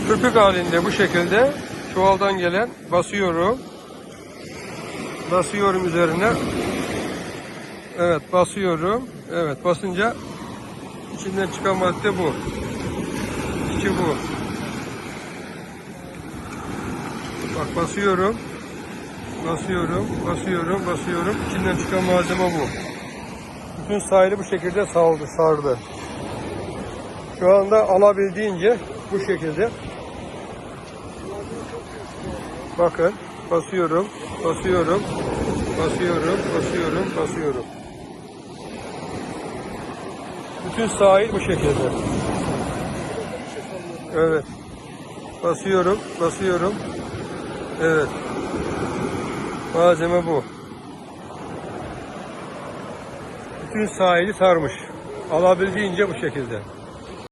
Köpük halinde bu şekilde çuvaldan gelen basıyorum. Basıyorum üzerine. Evet, basıyorum. Evet, basınca içinden çıkan madde bu. İçi bu. Bak, basıyorum. Basıyorum. İçinden çıkan malzeme bu. Bütün sahili bu şekilde sardı. Şu anda alabildiğince bu şekilde. Bakın, basıyorum. Bütün sahil bu şekilde. Evet. Basıyorum. Evet. Malzeme bu. Bütün sahili sarmış. Alabildiğince bu şekilde.